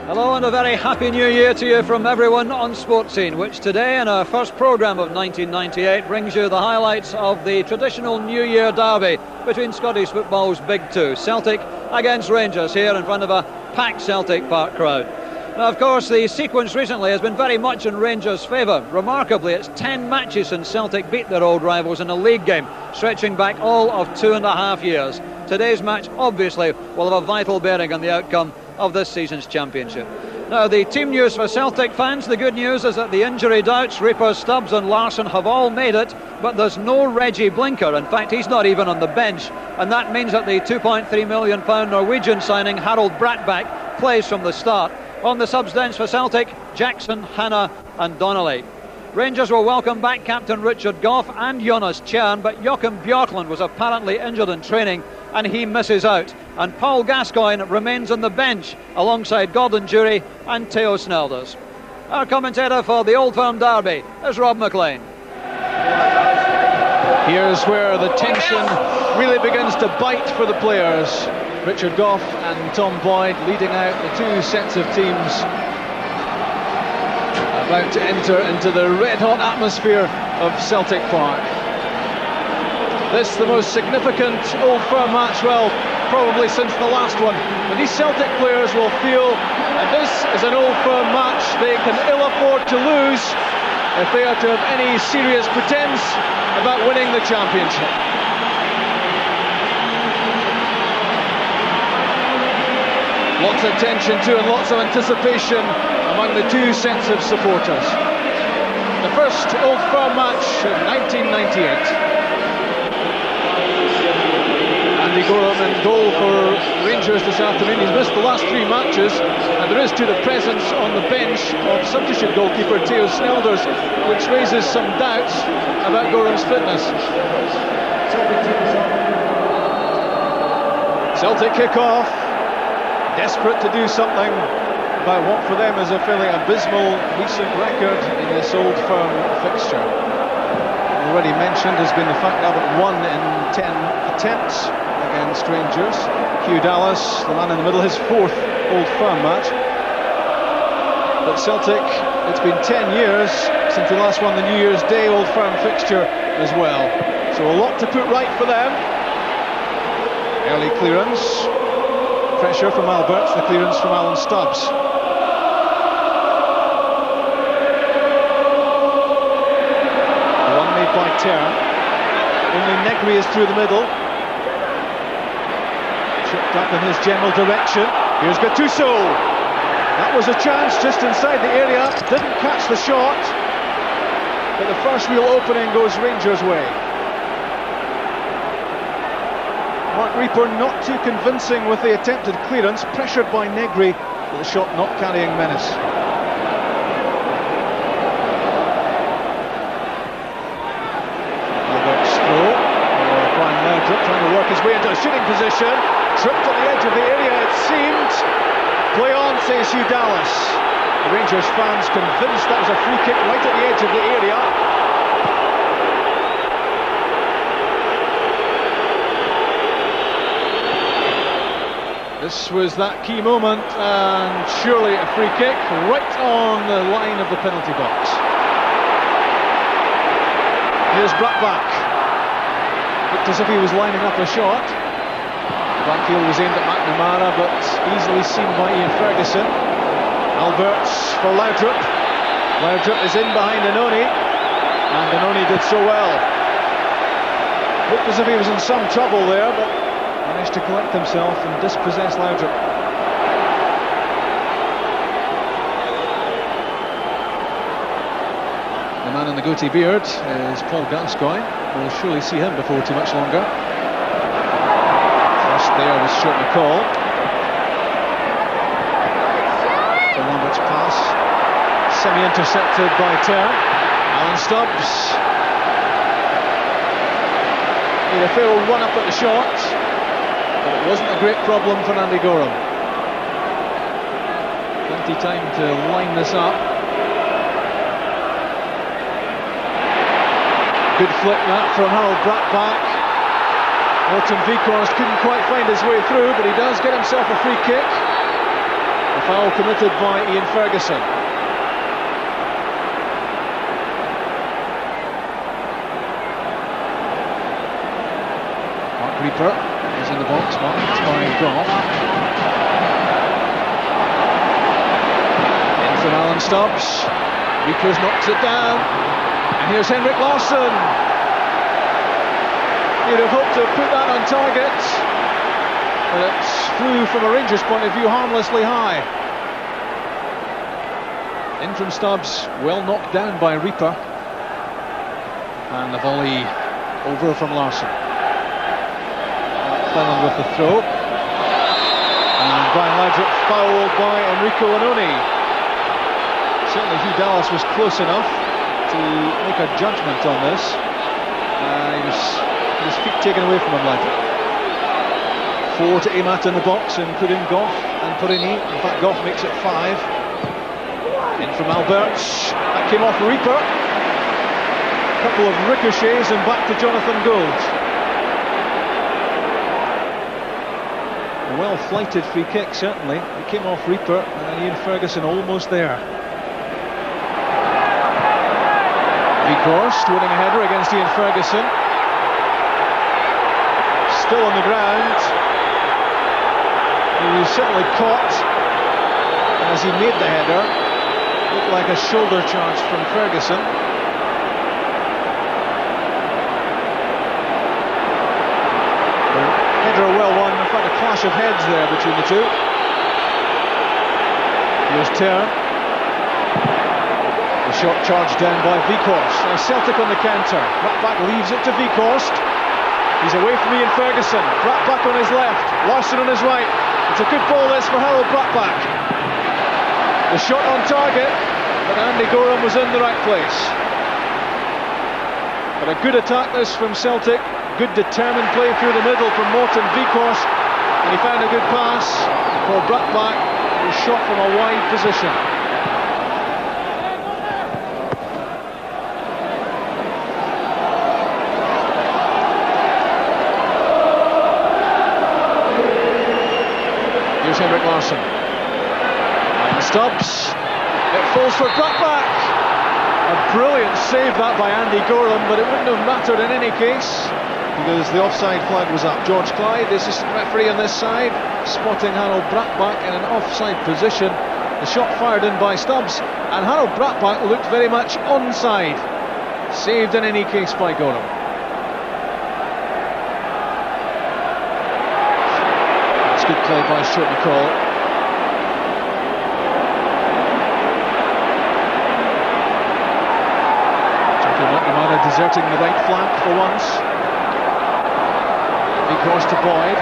Hello and a very happy new year to you from everyone on Sports Scene, which today in our first programme of 1998 brings you the highlights of the traditional New Year derby between Scottish football's big two, Celtic against Rangers, here in front of a packed Celtic Park crowd. Now, of course, the sequence recently has been very much in Rangers' favour. Remarkably, it's 10 matches since Celtic beat their old rivals in a league game, stretching back all of 2.5 years. Today's match, obviously, will have a vital bearing on the outcome of this season's championship. Now, the team news for Celtic fans, the good news is that the injury doubts, Reaper, Stubbs and Larsson have all made it, but there's no Reggie Blinker. In fact, he's not even on the bench, and that means that the £2.3 million Norwegian signing Harold Brattbakk plays from the start. On the subs bench for Celtic, Jackson, Hanna and Donnelly. Rangers will welcome back captain Richard Gough and Jonas Tjern, but Joachim Björklund was apparently injured in training and he misses out. And Paul Gascoigne remains on the bench alongside Gordon Jury and Theo Snelders. Our commentator for the Old Firm derby is Rob McLean. Here's where the tension really begins to bite for the players. Richard Gough and Tom Boyd leading out the two sets of teams, about to enter into the red-hot atmosphere of Celtic Park. This the most significant Old Firm match, well, probably since the last one. But these Celtic players will feel that this is an Old Firm match they can ill afford to lose if they are to have any serious pretence about winning the championship. Lots of tension too, and lots of anticipation among the two sets of supporters. The first Old Firm match in 1998. Andy Gorham in goal for Rangers this afternoon. He's missed the last three matches, and there is to the presence on the bench of substitute goalkeeper Theo Snelders, which raises some doubts about Gorham's fitness. Celtic kick off, desperate to do something about what for them is a fairly abysmal recent record in this Old Firm fixture. Already mentioned has been the fact that Albert won in 10 attempts against Rangers. Hugh Dallas, the man in the middle, his fourth Old Firm match. But Celtic, it's been 10 years since they last won the New Year's Day Old Firm fixture as well. So a lot to put right for them. Early clearance. Pressure from Alberts, the clearance from Alan Stubbs. The one made by Tjern. Only Negri is through the middle. Chipped up in his general direction. Here's Gattuso. That was a chance just inside the area. Didn't catch the shot. But the first real opening goes Rangers' way. Mark Reaper not too convincing with the attempted clearance, pressured by Negri, but the shot not carrying menace. Albert's throw, Brian Laudrup trying to work his way into a shooting position, tripped at the edge of the area it seemed. Play on, says Hugh Dallas. The Rangers fans convinced that was a free kick right at the edge of the area. This was that key moment, and surely a free kick right on the line of the penalty box. Here's Brattbakk. Looked as if he was lining up a shot. The backfield was aimed at McNamara, but easily seen by Ian Ferguson. Alberts for Laudrup. Laudrup is in behind Annoni, and Annoni did so well. Looked as if he was in some trouble there, but managed to collect himself and dispossess Laudrup. The man in the goatee beard is Paul Gascoigne. We'll surely see him before too much longer. First there was short McCall. The Lambert's pass, semi-intercepted by Tjern. Alan Stubbs. Made a fair run up at the shot. But it wasn't a great problem for Andy Gorham. Plenty time to line this up. Good flick that from Harold Brattbakk. Morton Vikhorst couldn't quite find his way through, but he does get himself a free kick. The Foul committed by Ian Ferguson. Mark Reaper is in the box, marked by Goff. In from Alan Stubbs. Reaper knocks it down. And here's Henrik Larsson. You'd have hoped to have put that on target, but it flew from a Rangers point of view harmlessly high. In from Stubbs, well knocked down by Reaper. And the volley over from Larsson. Fellon with the throw. And Brian Laudrup fouled by Enrico Annoni. Certainly Hugh Dallas was close enough to make a judgment on this. He was his feet taken away from him, Laudrup. 4 to aim at in the box, including Goff and Perini. In fact, Goff makes it 5. In from Alberts. That came off Reaper. A couple of ricochets and back to Jonathan Gould. A well-flighted free kick, certainly. It came off Reaper, and then Ian Ferguson almost there. Weghorst winning a header against Ian Ferguson. Still on the ground. He was certainly caught as he made the header. Looked like a shoulder charge from Ferguson. The header well won. In fact, a clash of heads there between the two. Here's Terran. The shot charged down by Weghorst. Now Celtic on the counter. Brattbakk leaves it to Weghorst. He's away from Ian Ferguson. Brattbakk on his left. Larsson on his right. It's a good ball this for Harold Brattbakk. The shot on target, but Andy Gorham was in the right place. But a good attack this from Celtic. Good determined play through the middle from Morten Weghorst. And he found a good pass for Brattbakk, who shot from a wide position. Here's Henrik Larsson. And Stubbs. It falls for Brattbakk. A brilliant save that by Andy Gorham, but it wouldn't have mattered in any case because the offside flag was up. George Clyde, the assistant referee on this side, spotting Harold Brattbakk in an offside position. The shot fired in by Stubbs, and Harold Brattbakk looked very much onside. Saved in any case by Gorham. That's good play by Stuart McCall. Deserting the right flank for once. Weghorst to Boyd.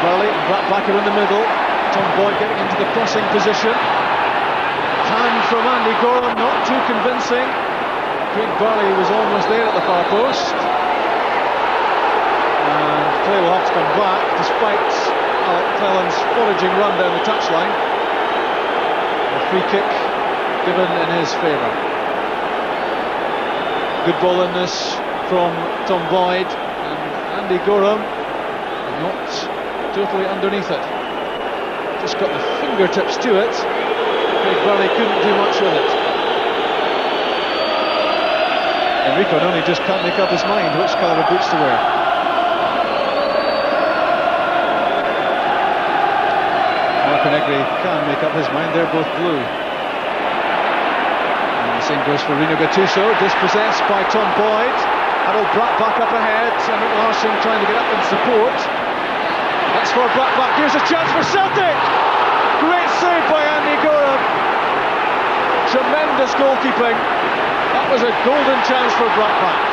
Burley and Brattbakk are in the middle. Tom Boyd getting into the crossing position. Hand from Andy Gorham, not too convincing. Craig Burley was almost there at the far post. And play will have to come back despite Alec Cleland's foraging run down the touchline. A free kick given in his favour. Good ball in this from Tom Boyd, and Andy Gorham not totally underneath it. Just got the fingertips to it. Craig Burley couldn't do much with it. Enrico Annoni just can't make up his mind which colour of boots to wear. Marco Negri can make up his mind, they're both blue. Same goes for Rino Gattuso, dispossessed by Tom Boyd. Harold Brattbakk up ahead, and Larsson trying to get up and support. That's for Brattbakk, here's a chance for Celtic! Great save by Andy Gorham. Tremendous goalkeeping. That was a golden chance for Brattbakk.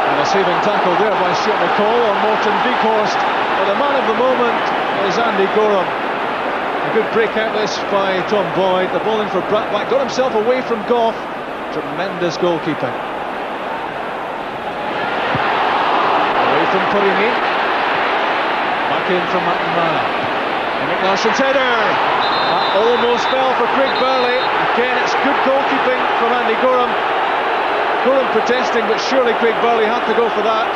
And a saving tackle there by Stuart McCall on Morten Weghorst. But the man of the moment is Andy Gorham. A good break out this by Tom Boyd. The ball in for Brattbakk, got himself away from Goff. Tremendous goalkeeping. Away from Perini. Back in from McNamara. Henrik Larsson's header. That almost fell for Craig Burley. Again, it's good goalkeeping from Andy Gorham. Gorham protesting, but surely Craig Burley had to go for that.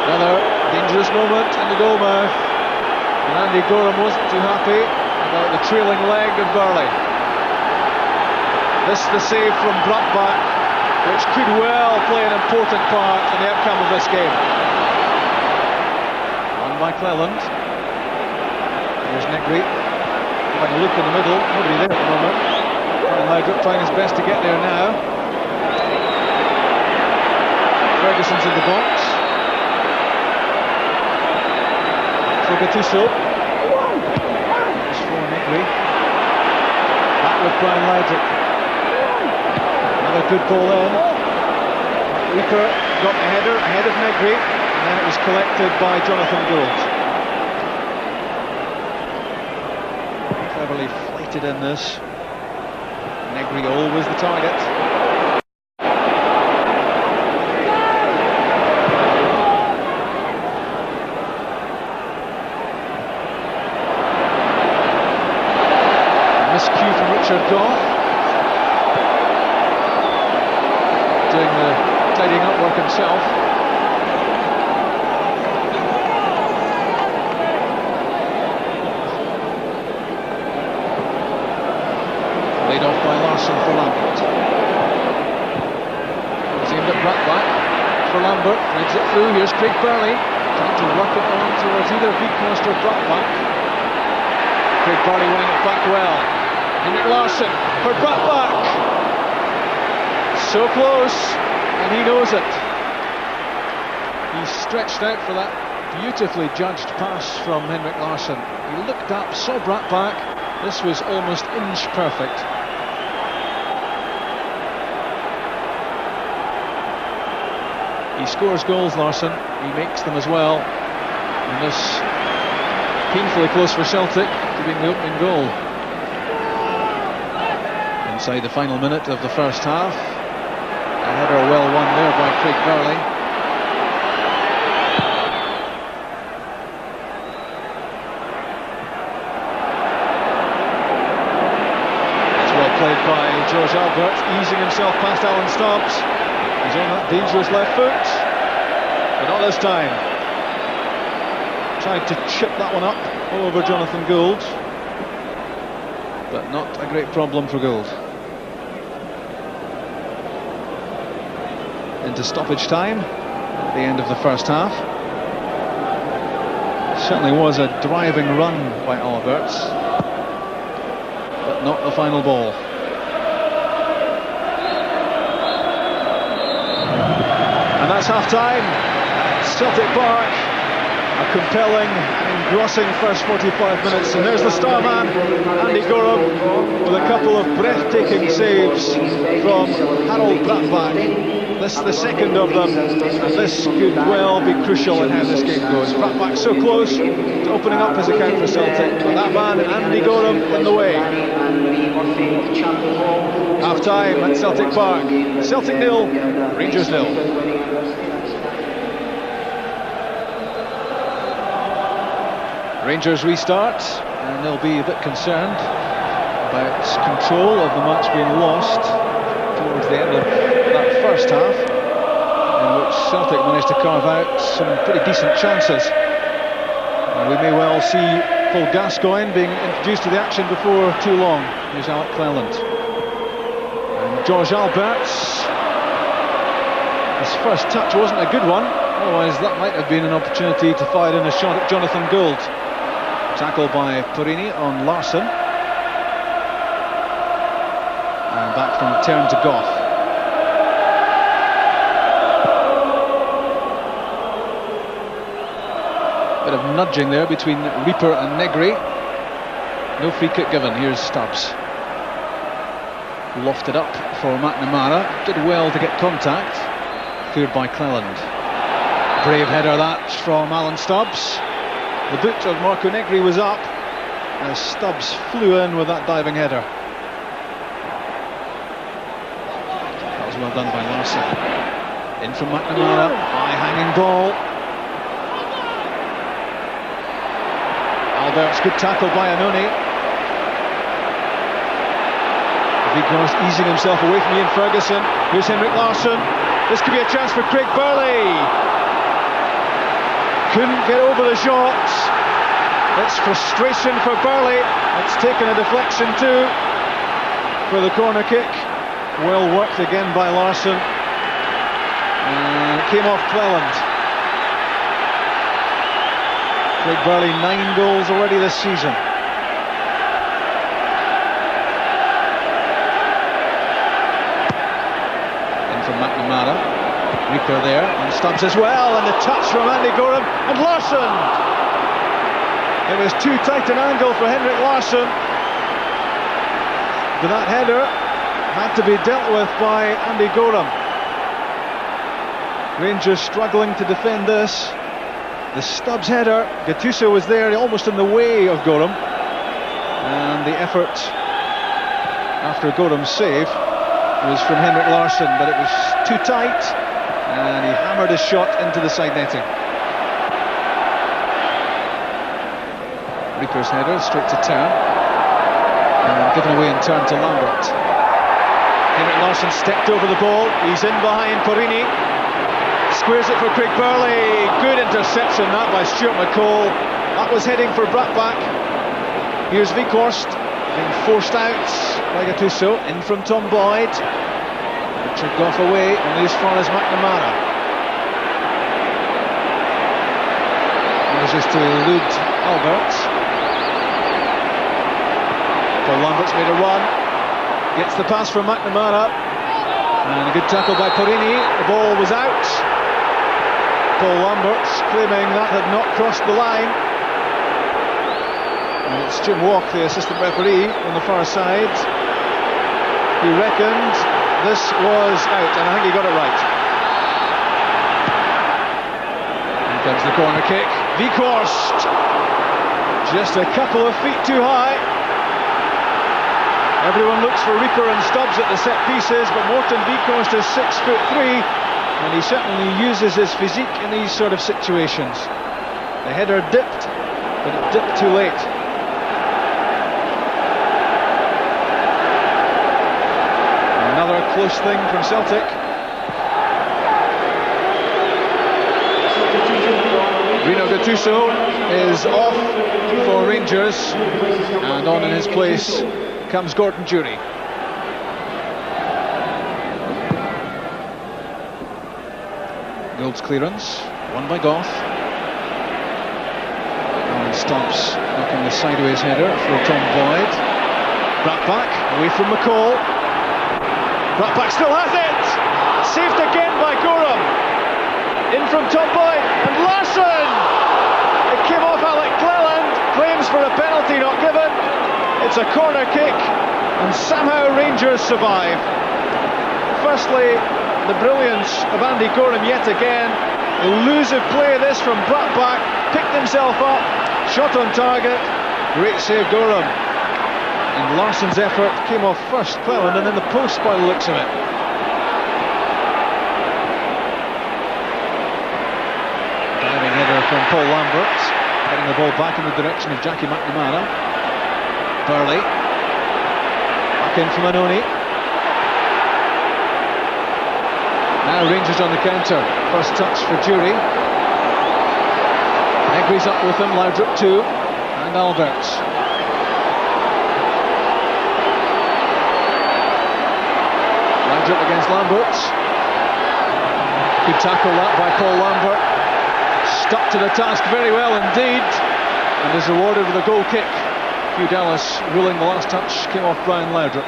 Another dangerous this moment in the goalmouth. And Andy Gorham wasn't too happy about the trailing leg of Burley. This the save from Brattbakk, which could well play an important part in the outcome of this game. Won by Cleland. Here's Negri. Having a look in the middle, nobody there at the moment. Laudrup trying his best to get there now. Ferguson's in the box. For Gattuso. It's for Negri. Back with Brian Laudrup. Another good ball in. Reaper got the header ahead of Negri, and then it was collected by Jonathan Gould. Cleverly flighted in this. Negri always the target. Miscue from Richard Gough. Doing the tidying up work himself. Laid off by Larsson for Lambert. It's aimed at Brattbakk for Lambert. Threads it through. Here's Craig Burley trying to work it on towards either Weghorst or Brattbakk. Craig Burley winning it back well. Henrik Larsson for Brattbakk. So close, and he knows it. He stretched out for that beautifully judged pass from Henrik Larsson. He looked up, saw Brattbakk. This was almost inch perfect. He scores goals, Larsson. He makes them as well. And this painfully close for Celtic to being the opening goal. Inside the final minute of the first half. A header well won there by Craig Burley. It's well played by George Albert, easing himself past Alan Stubbs. He's on that dangerous left foot, but not this time. Tried to chip that one up over Jonathan Gould, but not a great problem for Gould. Into stoppage time at the end of the first half. Certainly was a driving run by Alberts, but not the final ball. And that's half-time at Celtic Park. A compelling, engrossing first 45 minutes. And there's the star man, Andy Gorham, with a couple of breathtaking saves from Harold Brattbakk. This is the second of them, and this could well be crucial in how this game goes. Brattbakk so close to opening up his account for Celtic, but that man, Andy Gorham, in the way. Half-time at Celtic Park. Celtic 0, Rangers 0. Rangers restart, and they'll be a bit concerned about control of the match being lost towards the end of that first half, in which Celtic managed to carve out some pretty decent chances. And we may well see Paul Gascoigne being introduced to the action before too long. Here's Alec Cleland. And George Alberts. His first touch wasn't a good one, otherwise that might have been an opportunity to fire in a shot at Jonathan Gould. Tackle by Porini on Larsson. And back from turn to Gough. Bit of nudging there between Reaper and Negri. No free kick given. Here's Stubbs. Lofted up for McNamara. Did well to get contact. Cleared by Cleland. Brave header that from Alan Stubbs. The boot of Marco Negri was up as Stubbs flew in with that diving header. That was well done by Larsson. In from McNamara, high hanging ball. Alberts, good tackle by Annoni. Weghorst easing himself away from Ian Ferguson. Here's Henrik Larsson. This could be a chance for Craig Burley. couldn't get over the shots. It's frustration for Burley. It's taken a deflection too for the corner kick. Well worked again by Larsson. And it came off Cleland. Craig Burley, 9 goals already this season. In from McNamara. Reaper there, and Stubbs as well, and the touch from Andy Gorham, and Larsson! It was too tight an angle for Henrik Larsson. But that header had to be dealt with by Andy Gorham. Rangers struggling to defend this. The Stubbs header, Gattuso was there almost in the way of Gorham. And the effort after Gorham's save was from Henrik Larsson, but it was too tight, and he hammered his shot into the side netting. Reaper's header straight to turn, and given away in turn to Lambert. Henrik Larsson stepped over the ball, he's in behind Porini. Squares it for Craig Burley. Good interception that by Stuart McCall. That was heading for Brattbach. Here's Vikhorst being forced out by Gattuso. In from Tom Boyd. Richard Goff away, only as far as McNamara. Manages to elude Alberts. Paul Lambert's made a run. Gets the pass from McNamara. And a good tackle by Porini. The ball was out. Paul Lamberts claiming that had not crossed the line. And it's Jim Walk, the assistant referee, on the far side. He reckoned this was out, and I think he got it right. Here comes the corner kick. Vikhorst! Just a couple of feet too high. Everyone looks for Reaper and Stubbs at the set pieces, but Morten Vikhorst is 6'3", and he certainly uses his physique in these sort of situations. The header dipped, but it dipped too late. Another close thing from Celtic. Rino Gattuso is off for Rangers, and on in his place comes Gordon Jury. Gould's clearance, won by Goff. And Stubbs knocking the sideways header for Tom Boyd. Brattbach away from McCall. Brattbach still has it! Saved again by Gorham. In from Tom Boyd, and Larsson! It came off Alec Cleland. Claims for a penalty not given. It's a corner kick, and somehow Rangers survive. Firstly, the brilliance of Andy Gorham yet again. Elusive play this from Brattbach. Picked himself up, shot on target. Great save, Gorham. And Larsson's effort came off first Cleland and then the post by the looks of it. Diving header from Paul Lambert, getting the ball back in the direction of Jackie McNamara. Burley, back in from Annoni. Now Rangers on the counter. First touch for Jury. Negri's up with him, Laudrup too, and Alberts. Laudrup against Lamberts. Good tackle that by Paul Lambert. Stuck to the task very well indeed, and is rewarded with a goal kick. Hugh Dallas ruling the last touch came off Brian Laudrup.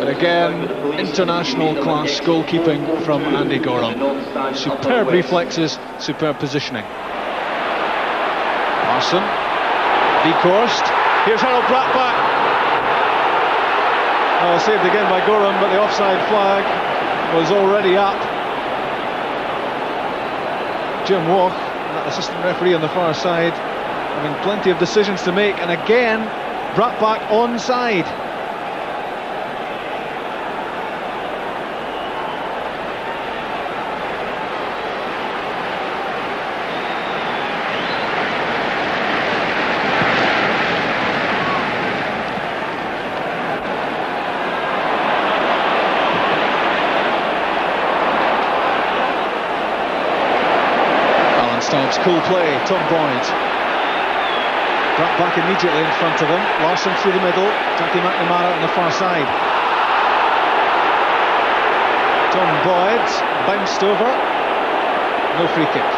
But again, international class goalkeeping from Andy Gorham. Superb reflexes, superb positioning. Larsson, Vikhorst, here's Harold Brattbach. Oh, saved again by Gorham, but the offside flag was already up. Jim Walk, that assistant referee on the far side, having plenty of decisions to make, and again, Brattbach onside. Stubbs, cool play, Tom Boyd. Brought back immediately in front of him. Larson through the middle, Jackie McNamara on the far side. Tom Boyd bounced over, no free kick.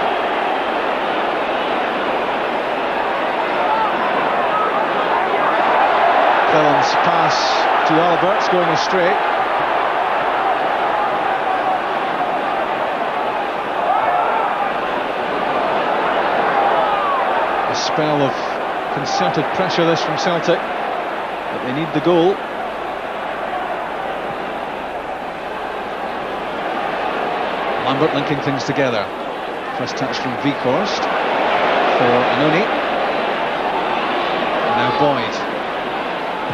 Cleland's pass to Albert's going astray. A spell of concerted pressure this from Celtic, but they need the goal. Lambert linking things together. First touch from Weghorst for Annoni. And now Boyd.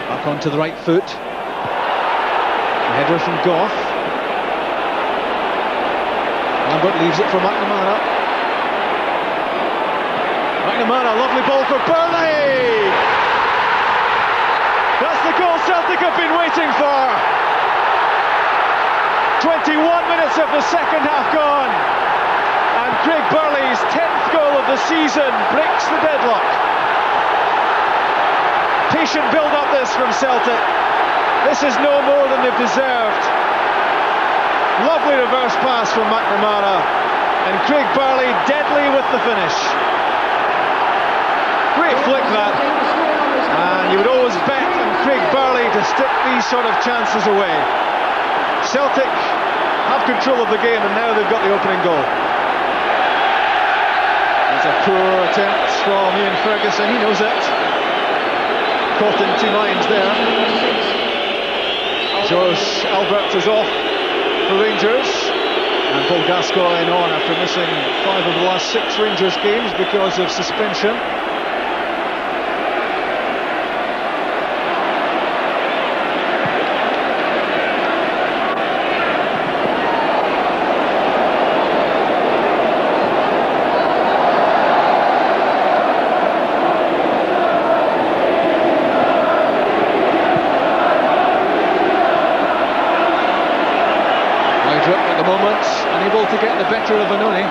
Back onto the right foot. A header from Goff. Lambert leaves it for McNamara. McNamara, lovely ball for Burley! That's the goal Celtic have been waiting for! 21 minutes of the second half gone, and Craig Burley's 10th goal of the season breaks the deadlock. Patient build-up this from Celtic. This is no more than they've deserved. Lovely reverse pass from McNamara, and Craig Burley deadly with the finish. Great flick that, and you would always bet on Craig Burley to stick these sort of chances away. Celtic have control of the game, and now they've got the opening goal. It's a poor attempt from Ian Ferguson, he knows it. Caught in two minds there. Josh Albert is off for Rangers, and Paul Gascoigne on after missing 5 of the last 6 Rangers games because of suspension. At the moment, unable to get the better of Annoni.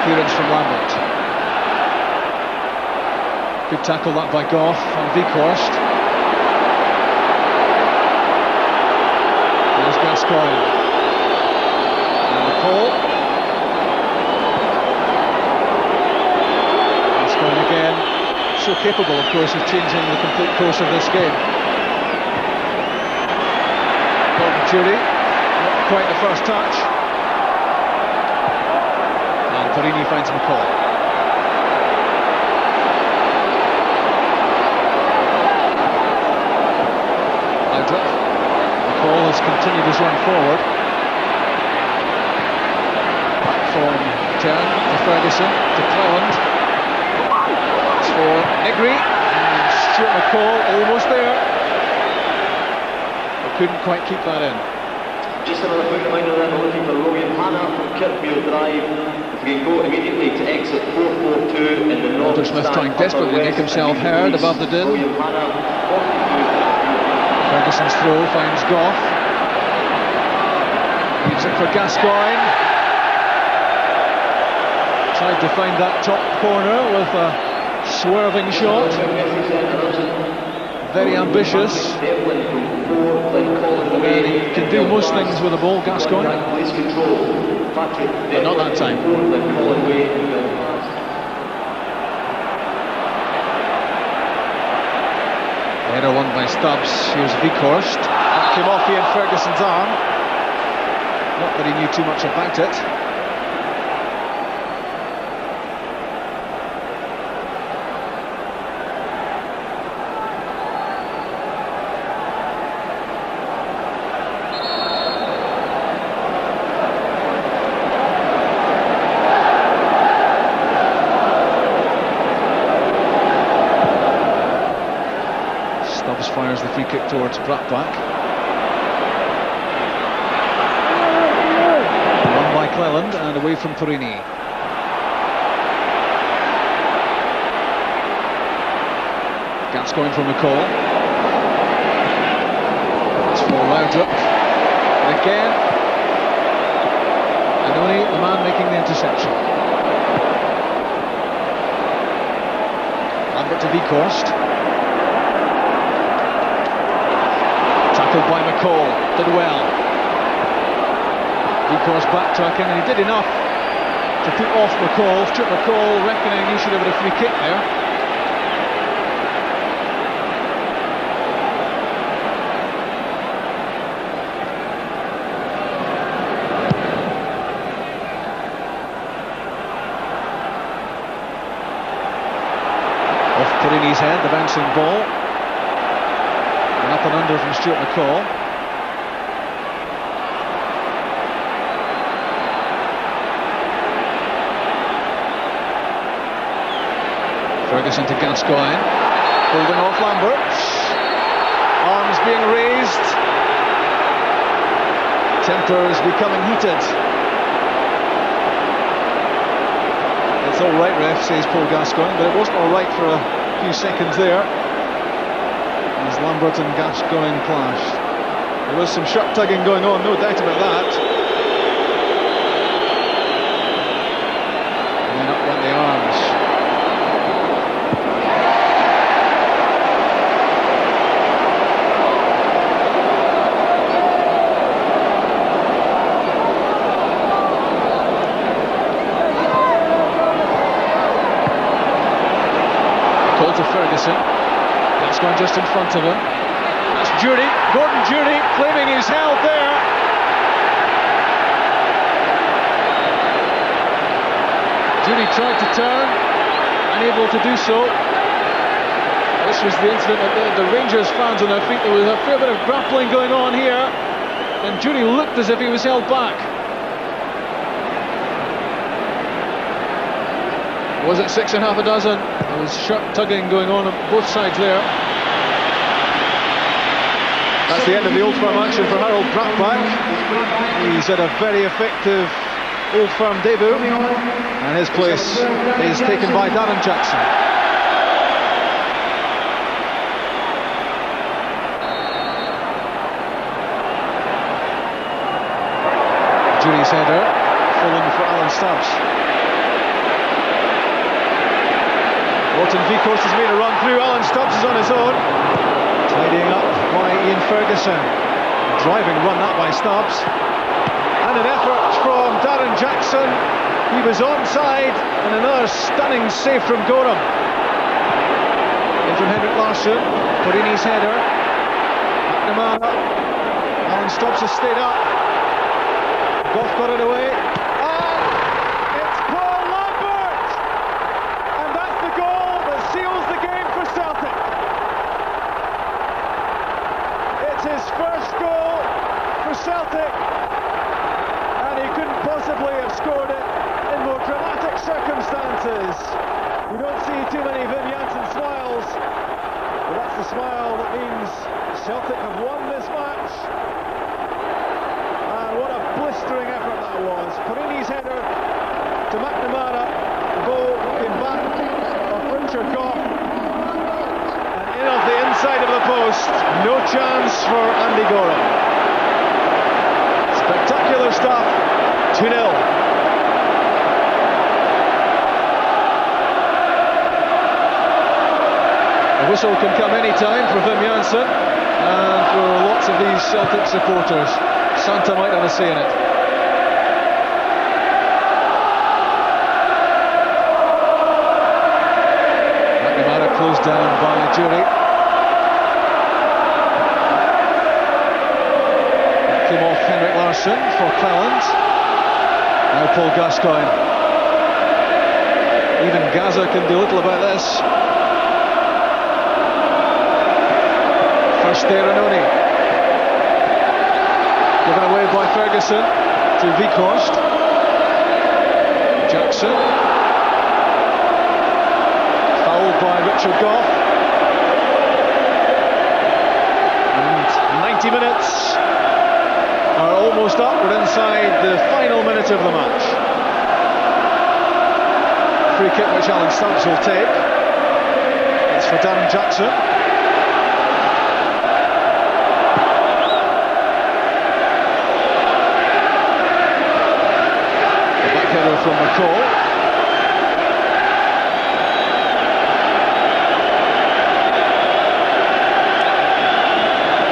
Clearance from Lambert. Good tackle that by Goff on Weghorst. There's Gascoigne. And the call. Gascoigne again. So capable, of course, of changing the complete course of this game. Venturi, not quite the first touch. And Farini finds McCall. Outlet. McCall has continued his run forward. Back from turn to Ferguson, to Cleland. For Negri, and Stuart McCall almost there, but couldn't quite keep that in. Just another quick reminder then, we're looking for Rogan Hanna from Kirkfield Drive. If we can go immediately to exit 442 in the north. Walter Smith trying desperately to make himself heard above the din. Ferguson's throw finds Goff. Leaves it for Gascoigne. Tried to find that top corner with a swerving shot, very ambitious. He can do most things with a ball, Gascoigne, but not that time. Header won by Stubbs. Here's Weghorst. That came off Ian Ferguson's arm. Not that he knew too much about it. Fires the free kick towards Bratback. Won by Cleland and away from Farini. Gascoigne from McCall. It's for Laudrup. again. And only the man making the interception. Lambert to Vikhorst. Tackled by McCall, did well. Vikhorst backtracking, and he did enough to put off McCall. Stuart McCall reckoning he should have had a free kick there. Off Perini's head, the bouncing ball. And up and under from Stuart McCall. Ferguson to Gascoigne, holding off Lambert. Arms being raised. Tempers becoming heated. It's all right, ref, says Paul Gascoigne, but it wasn't all right for a few seconds there as Lambert and Gascoigne clashed. There was some shirt tugging going on, no doubt about that. And then up went the arms. To Ferguson, Gascoigne just in front of him. That's Jury, Gordon Jury claiming he's held there. Jury tried to turn, unable to do so. This was the incident that the Rangers fans on their feet. There was a fair bit of grappling going on here, and Jury looked as if he was held back. Was it 6 1/2 dozen? There was shirt tugging going on both sides there. That's the end of the Old Firm action for Harold Brackback. He's had a very effective Old Firm debut, and his place is taken by Darren Jackson. Jury's header, falling for Alan Stubbs. Morton Vikhorst has made a run through. Alan Stubbs is on his own. Tidying up by Ian Ferguson. Driving run that by Stubbs. And an effort from Darren Jackson. He was onside, and another stunning save from Gorham. In from Henrik Larsson. Perini's header. McNamara. Alan Stubbs has stayed up. Goff got it away. Seals the game for Celtic. It's his first goal for Celtic, and he couldn't possibly have scored it in more dramatic circumstances. You don't see too many Wim Jansen smiles, but that's the smile that means Celtic have won this match. And what a blistering effort that was. Perini's header to McNamara, the goal looking back. Richard Goff, and in off the inside of the post. No chance for Andy Gorham. Spectacular stuff. 2-0. The whistle can come any time for Wim Jansen, and for lots of these Celtic supporters. Santa might have a say in it. Closed down by Jury. Came off Henrik Larsson for Cleland. Now Paul Gascoigne. Even Gaza can do little about this. First there, Anoni. Given away by Ferguson to Vikhorst. Jackson. Fouled by Richard Goff. And 90 minutes are almost up. We're inside the final minute of the match. Free kick which Alan Stubbs will take. It's for Darren Jackson. from McCall.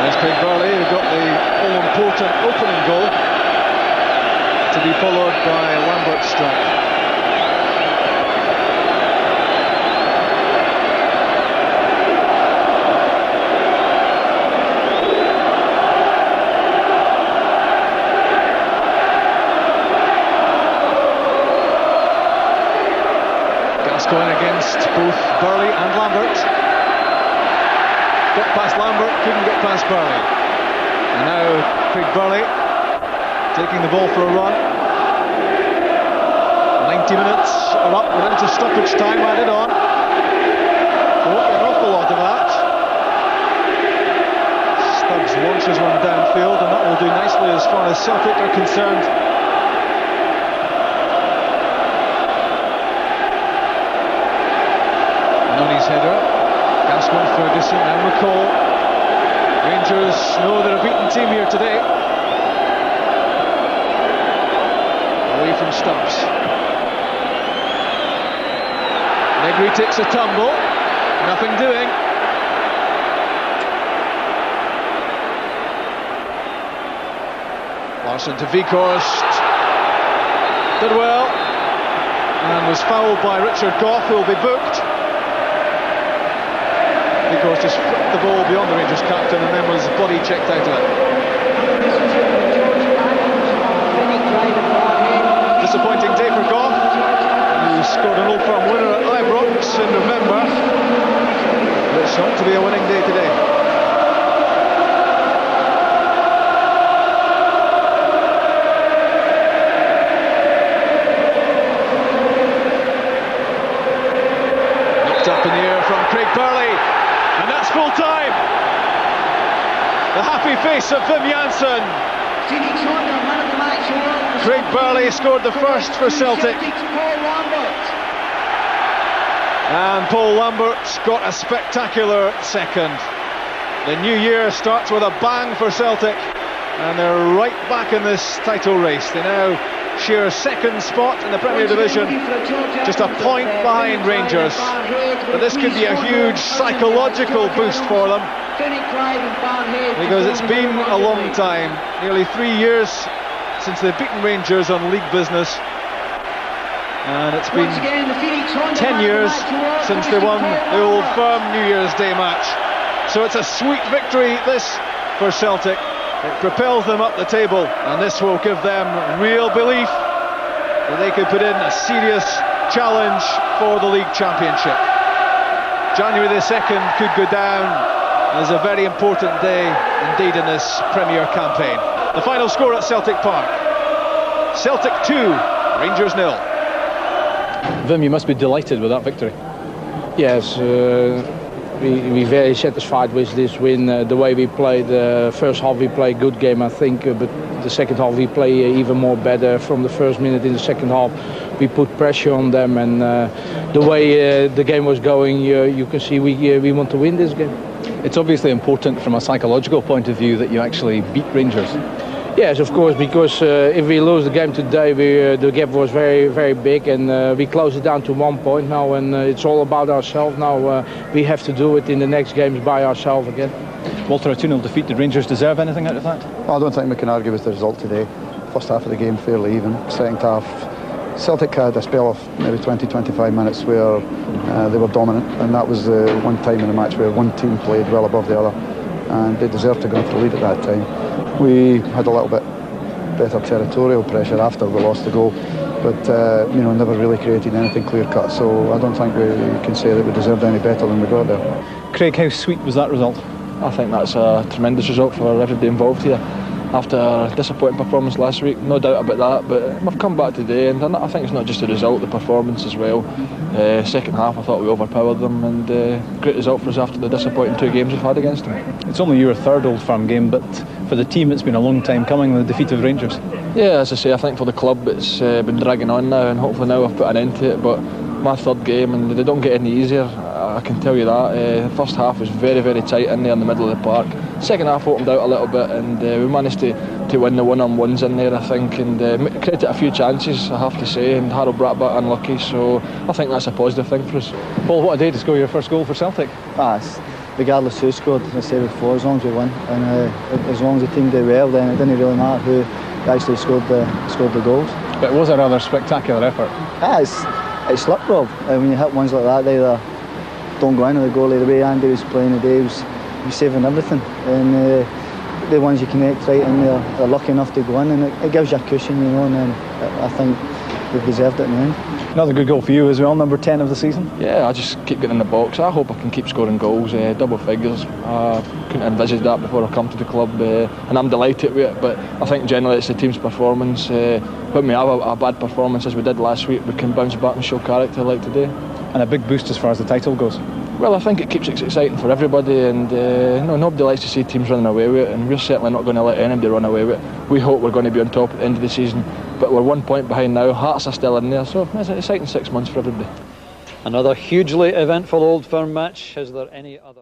There's Craig Burley, who got the all-important opening goal, to be followed by Lambert's strike. Going against both Burley and Lambert. Got past Lambert, couldn't get past Burley. And now Craig Burley taking the ball for a run. 90 minutes are up, we're into stoppage time added on. Won't get an awful lot of that. Stubbs launches one downfield, and that will do nicely as far as Celtic are concerned. Noni's header, Gascoigne, Ferguson and McCall. Rangers know they're a beaten team here today. Away from Stubbs. Negri takes a tumble, nothing doing. Larson to Weghorst. Did well, and was fouled by Richard Gough, who will be booked. Weghorst just flipped the ball beyond the Rangers captain and then was body checked out of it. Disappointing day for Gough, who scored an Old Firm winner at Ibrox in November. But it's not to be a winning day today. Knocked up in the air from Craig Burley. And that's full time. The happy face of Wim Janssen. Craig Burley scored the first for Celtic. And Paul Lambert's got a spectacular second. The new year starts with a bang for Celtic, and they're right back in this title race. They now share second spot in the Premier Division, just a point behind Rangers. But this could be a huge psychological boost for them, because it's been a long time, nearly 3 years since they've beaten Rangers on league business, and it's been 10 years since they won the Old Firm New Year's Day match. So it's a sweet victory, this, for Celtic. It propels them up the table, and this will give them real belief that they could put in a serious challenge for the league championship. January the 2nd could go down as a very important day indeed in this Premier campaign. The final score at Celtic Park: Celtic 2, Rangers 0. Wim, you must be delighted with that victory. Yes, we're very satisfied with this win. The way we played, first half we played a good game, I think, but the second half we play even more better. From the first minute in the second half, we put pressure on them, and the way the game was going, you can see we want to win this game. It's obviously important from a psychological point of view that you actually beat Rangers. Yes, of course, because if we lose the game today, the gap was very, very big, and we closed it down to 1 point now, and it's all about ourselves now. We have to do it in the next games by ourselves again. Walter, a 2-0 defeat. Did Rangers deserve anything out of that? Well, I don't think we can argue with the result today. First half of the game fairly even. Second half, Celtic had a spell of maybe 20-25 minutes where they were dominant, and that was the one time in the match where one team played well above the other, and they deserved to go for the lead at that time. We had a little bit better territorial pressure after we lost the goal, but never really created anything clear-cut, so I don't think we can say that we deserved any better than we got there. Craig, how sweet was that result? I think that's a tremendous result for everybody involved here. After a disappointing performance last week, no doubt about that, but we've come back today, and I think it's not just the result, the performance as well. Second half I thought we overpowered them, and great result for us after the disappointing 2 games we've had against them. It's only your third Old Firm game, but for the team it's been a long time coming, the defeat of Rangers. Yeah, as I say, I think for the club it's been dragging on now, and hopefully now we've put an end to it, but my third game, and they don't get any easier. I can tell you that. The first half was very, very tight in there in the middle of the park. Second half opened out a little bit, and we managed to win the one-on-ones in there, I think, and created a few chances, I have to say, and Harold Bratback unlucky, so I think that's a positive thing for us. Paul, what a day to score your first goal for Celtic. Regardless who scored, as I said before, as long as we win and as long as the team did well, then it didn't really matter who actually scored the goals. But it was a rather spectacular effort. It's slip, Rob. When you hit ones like that, they either don't go in or they go the way Andy was playing today. He was saving everything, and the ones you connect right in there, they're lucky enough to go in, and it gives you a cushion, you know. And then I think we've deserved it in the end. Another good goal for you as well, number 10 of the season. Yeah, I just keep getting in the box. I hope I can keep scoring goals, double figures. I couldn't envisage that before I come to the club, and I'm delighted with it. But I think generally it's the team's performance. When we have a bad performance as we did last week, we can bounce back and show character like today. And a big boost as far as the title goes. Well, I think it keeps it exciting for everybody, and nobody likes to see teams running away with it, and we're certainly not going to let anybody run away with it. We hope we're going to be on top at the end of the season, but we're 1 point behind now. Hearts are still in there, so it's an exciting 6 months for everybody. Another hugely eventful Old Firm match. Is there any other?